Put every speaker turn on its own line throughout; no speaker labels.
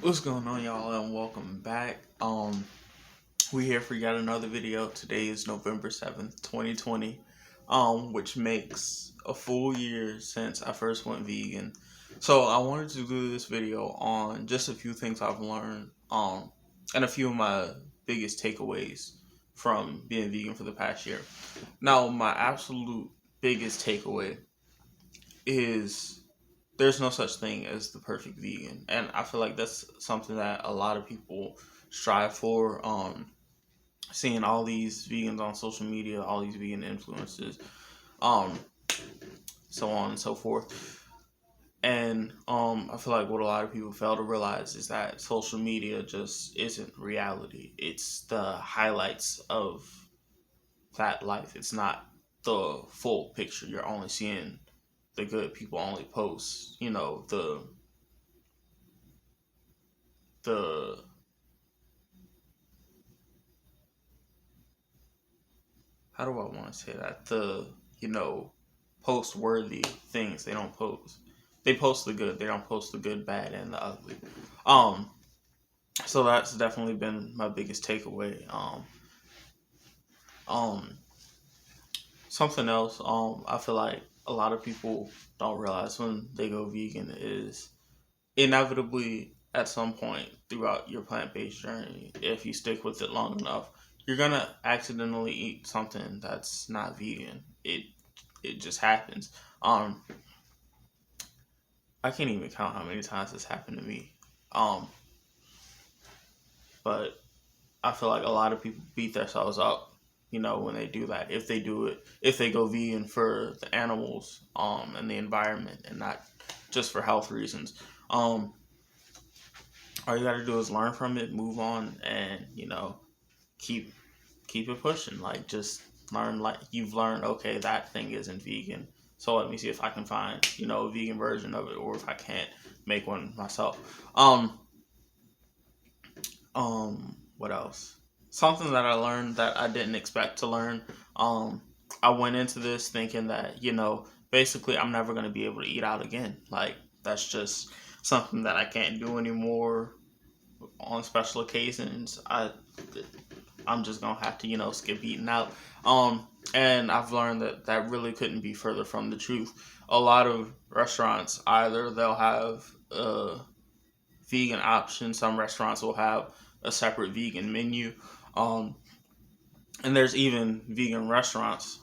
What's going on, y'all, and welcome back. We here for yet another video. Today is November 7th, 2020, which makes a full year since I first went vegan. So I wanted to do this video on just a few things I've learned, and a few of my biggest takeaways from being vegan for the past year. Now, my absolute biggest takeaway is there's no such thing as the perfect vegan, and I feel like that's something that a lot of people strive for. Seeing all these vegans on social media, all these vegan influencers, um so on and so forth. And I feel like what a lot of people fail to realize is that social media just isn't reality. It's the highlights of that life. It's not the full picture. You're only seeing the good. People only post, the how do I want to say that? Post worthy things. They post the good. They don't post the good, bad, and the ugly. Um, so that's definitely been my biggest takeaway. Um, Something else. I feel like a lot of people don't realize when they go vegan is inevitably at some point throughout your plant-based journey, if you stick with it long enough, you're gonna accidentally eat something that's not vegan. It just happens. I can't even count how many times this happened to me. Um, but I feel like a lot of people beat themselves up, when they do that. If they do it, if they go vegan for the animals, and the environment, and not just for health reasons. All you gotta do is learn from it, move on, and keep keep it pushing. Like, just learn, like you've learned. Okay, that thing isn't vegan, so let me see if I can find a vegan version of it, or if I can't make one myself. What else? Something that I learned that I didn't expect to learn. I went into this thinking that basically I'm never gonna be able to eat out again. Like, that's just something that I can't do anymore on special occasions. I'm just gonna have to skip eating out. And I've learned that that really couldn't be further from the truth. A lot of restaurants, either they'll have a vegan option. Some restaurants will have a separate vegan menu. Um, and there's even vegan restaurants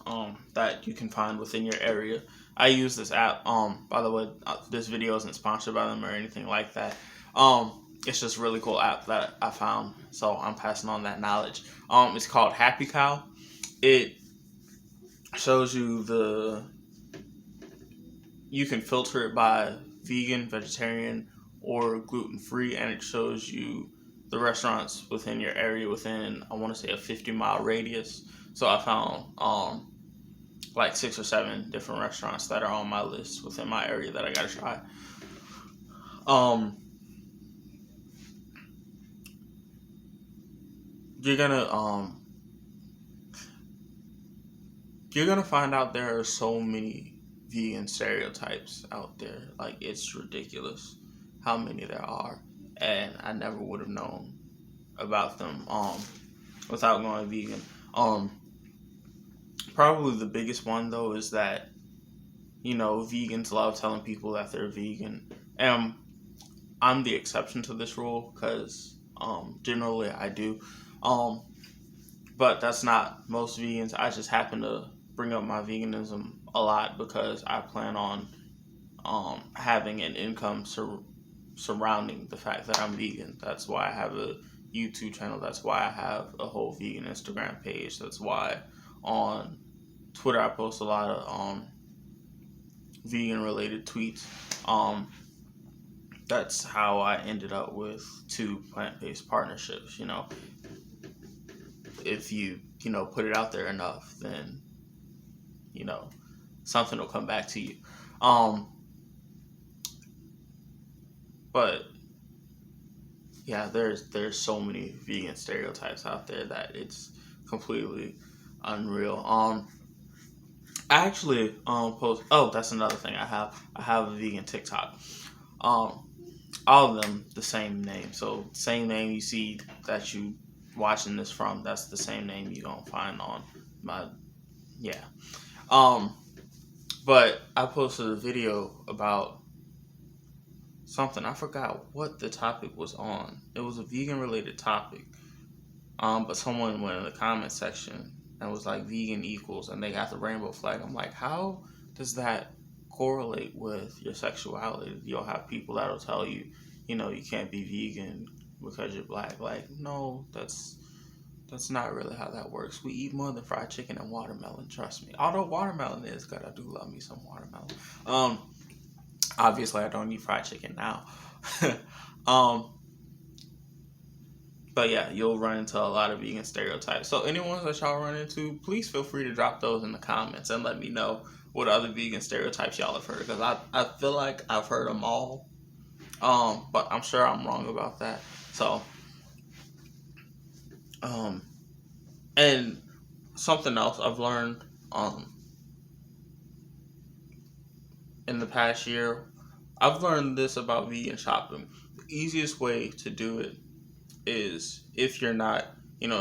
that you can find within your area. I use this app. By the way, this video isn't sponsored by them or anything like that. It's just a really cool app that I found, so I'm passing on that knowledge. It's called Happy Cow. It shows you you can filter it by vegan, vegetarian, or gluten free, and it shows you the restaurants within your area within, I want to say, a 50-mile radius. So I found like 6 or 7 different restaurants that are on my list within my area that I gotta try. You're gonna find out there are so many vegan stereotypes out there. Like, it's ridiculous how many there are, and I never would have known about them without going vegan. Probably the biggest one though is that vegans love telling people that they're vegan, and I'm the exception to this rule because generally I do. But that's not most vegans. I just happen to bring up my veganism a lot because I plan on having an income surrounding the fact that I'm vegan. That's why I have a YouTube channel. That's why I have a whole vegan Instagram page. That's why on Twitter I post a lot of vegan related tweets. That's how I ended up with 2 plant-based partnerships. If you put it out there enough, then something will come back to you. But yeah, there's so many vegan stereotypes out there that it's completely unreal. I actually post. Oh, that's another thing I have. I have a vegan TikTok. all of them the same name. So same name you see that you watching this from, that's the same name you gonna find on my, yeah. Um, but I posted a video about something. I forgot what the topic was on. It was a vegan related topic. But someone went in the comment section and was like, vegan equals, and they got the rainbow flag. I'm like, how does that correlate with your sexuality? You'll have people that'll tell you, you can't be vegan because you're black. Like, no, that's not really how that works. We eat more than fried chicken and watermelon, trust me. Although watermelon is good, I do love me some watermelon. Um, Obviously I don't eat fried chicken now. um, But yeah, you'll run into a lot of vegan stereotypes. So anyone that y'all run into, please feel free to drop those in the comments and let me know what other vegan stereotypes y'all have heard. Because I feel like I've heard them all. But I'm sure I'm wrong about that. So, and something else I've learned in the past year, I've learned this about vegan shopping. The easiest way to do it is if you're not,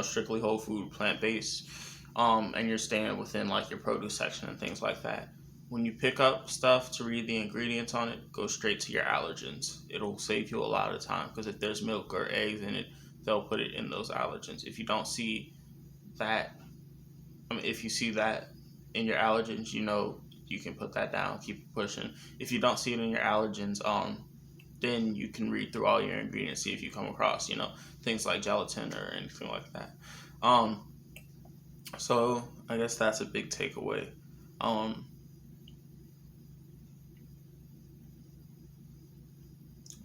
strictly whole food, plant based, and you're staying within like your produce section and things like that. When you pick up stuff to read the ingredients on it, go straight to your allergens. It'll save you a lot of time because if there's milk or eggs in it, they'll put it in those allergens. If you don't see that, if you see that in your allergens, you can put that down, keep pushing. If you don't see it in your allergens, then you can read through all your ingredients, see if you come across, things like gelatin or anything like that. So I guess that's a big takeaway. I'm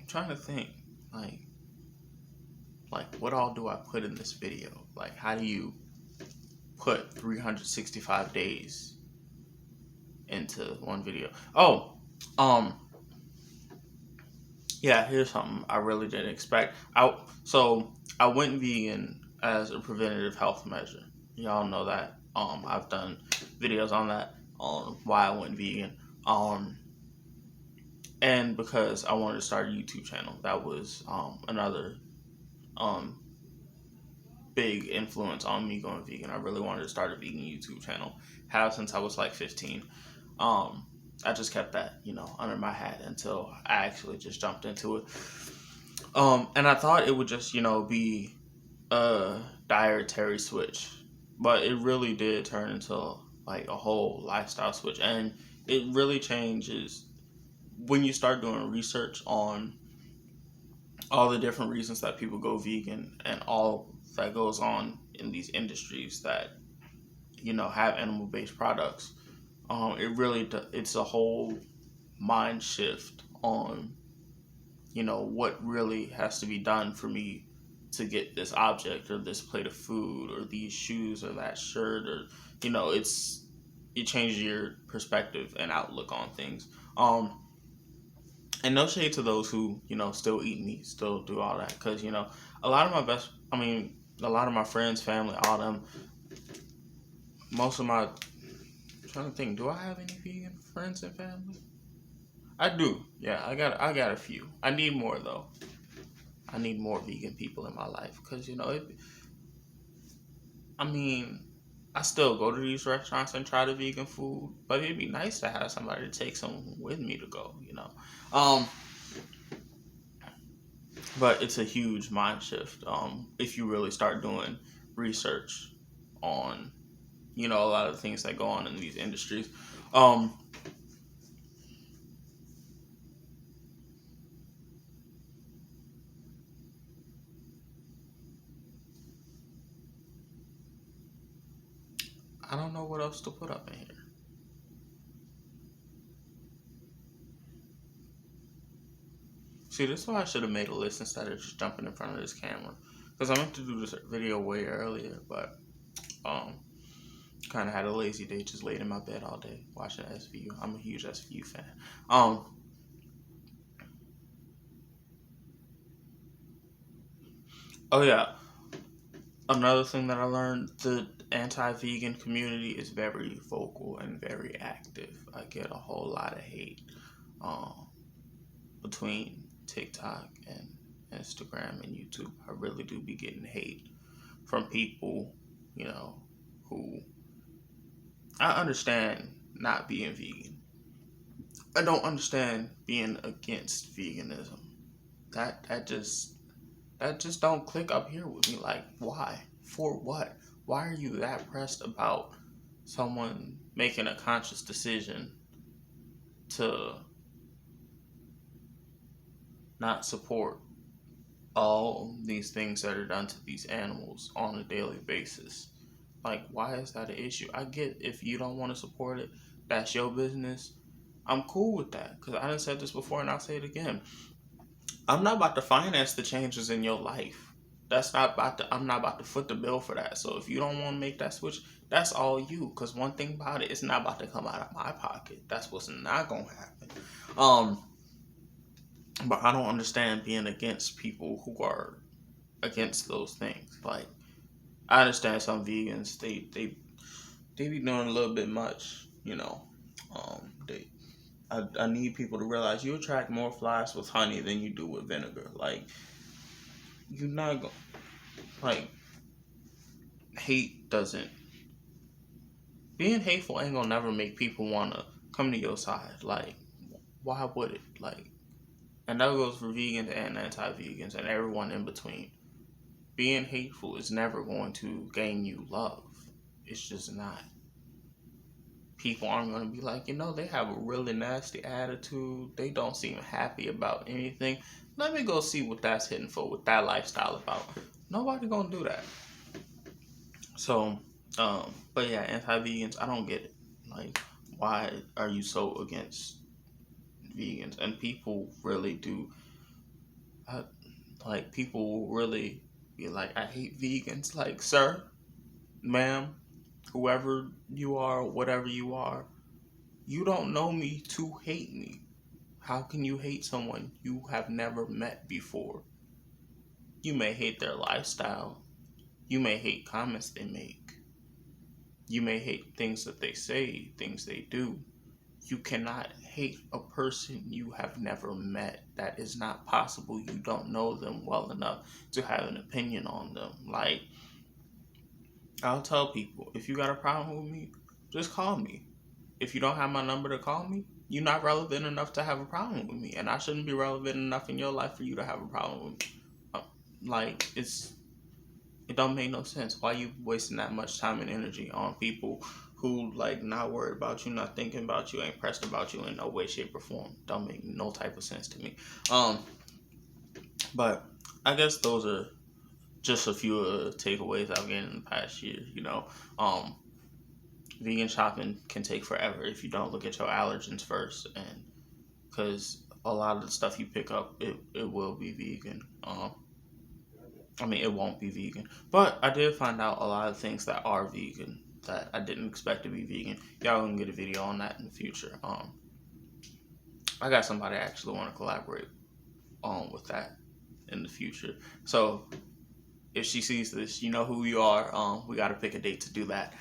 trying to think, like what all do I put in this video? Like, how do you put 365 days into one video? Oh, yeah, here's something I really didn't expect. So I went vegan as a preventative health measure. Y'all know that. I've done videos on that, on why I went vegan. And because I wanted to start a YouTube channel. That was another big influence on me going vegan. I really wanted to start a vegan YouTube channel. Have since I was like 15. I just kept that, under my hat until I actually just jumped into it. And I thought it would just, be a dietary switch, but it really did turn into like a whole lifestyle switch. And it really changes when you start doing research on all the different reasons that people go vegan and all that goes on in these industries that, have animal-based products. It's a whole mind shift on, what really has to be done for me to get this object or this plate of food or these shoes or that shirt, or, it changes your perspective and outlook on things. And no shade to those who, still eat meat, still do all that. Because, a lot of a lot of my friends, family, all them, most of my, I'm trying to think, do I have any vegan friends and family? I do. Yeah, I got a few. I need more though. I need more vegan people in my life because I still go to these restaurants and try the vegan food, but it'd be nice to have somebody to take someone with me to go. But it's a huge mind shift. If you really start doing research on, a lot of the things that go on in these industries. I don't know what else to put up in here. See, this is why I should have made a list instead of just jumping in front of this camera. Because I meant to do this video way earlier, but kind of had a lazy day, just laid in my bed all day watching SVU. I'm a huge SVU fan. Oh yeah, another thing that I learned, the anti-vegan community is very vocal and very active. I get a whole lot of hate between TikTok and Instagram and YouTube, I really do be getting hate from people, you know, who I understand not being vegan. I don't understand being against veganism. That just don't click up here with me. Like, why? For what? Why are you that pressed about someone making a conscious decision to not support all these things that are done to these animals on a daily basis? Like, why is that an issue? I get if you don't want to support it, that's your business. I'm cool with that because I done said this before and I'll say it again. I'm not about to finance the changes in your life. I'm not about to foot the bill for that. So if you don't want to make that switch, that's all you. Because one thing about it, it's not about to come out of my pocket. That's what's not going to happen. But I don't understand being against people who are against those things. Like, I understand some vegans, they be doing a little bit much, you know. I need people to realize you attract more flies with honey than you do with vinegar. Like, you're not going like, hate doesn't, being hateful ain't gonna never make people wanna come to your side. Like, why would it? Like, and that goes for vegans and anti-vegans and everyone in between. Being hateful is never going to gain you love. It's just not. People aren't going to be like, they have a really nasty attitude. They don't seem happy about anything. Let me go see what that's hitting for, what that lifestyle about. Nobody going to do that. So, but yeah, anti-vegans, I don't get it. Like, why are you so against vegans? And people really do, people really be like, I hate vegans. Like, sir, ma'am, whoever you are, whatever you are, you don't know me to hate me. How can you hate someone you have never met before? You may hate their lifestyle. You may hate comments they make. You may hate things that they say, things they do. You cannot hate a person you have never met. That is not possible. You don't know them well enough to have an opinion on them. Like, I'll tell people, if you got a problem with me, just call me. If you don't have my number to call me, you're not relevant enough to have a problem with me. And I shouldn't be relevant enough in your life for you to have a problem with me. Like, it don't make no sense. Why you wasting that much time and energy on people who, like, not worried about you, not thinking about you, ain't pressed about you in no way, shape, or form? Don't make no type of sense to me. But I guess those are just a few takeaways I've gained in the past year. Vegan shopping can take forever if you don't look at your allergens first, and because a lot of the stuff you pick up, it will be vegan. It won't be vegan, but I did find out a lot of things that are vegan that I didn't expect to be vegan. Y'all gonna get a video on that in the future. I got somebody I actually want to collaborate with that in the future. So if she sees this, you know who you are. We got to pick a date to do that.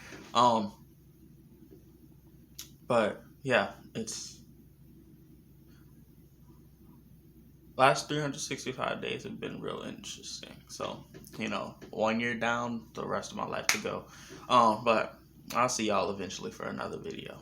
But yeah, it's last 365 days have been real interesting. So, 1 year down, the rest of my life to go. But I'll see y'all eventually for another video.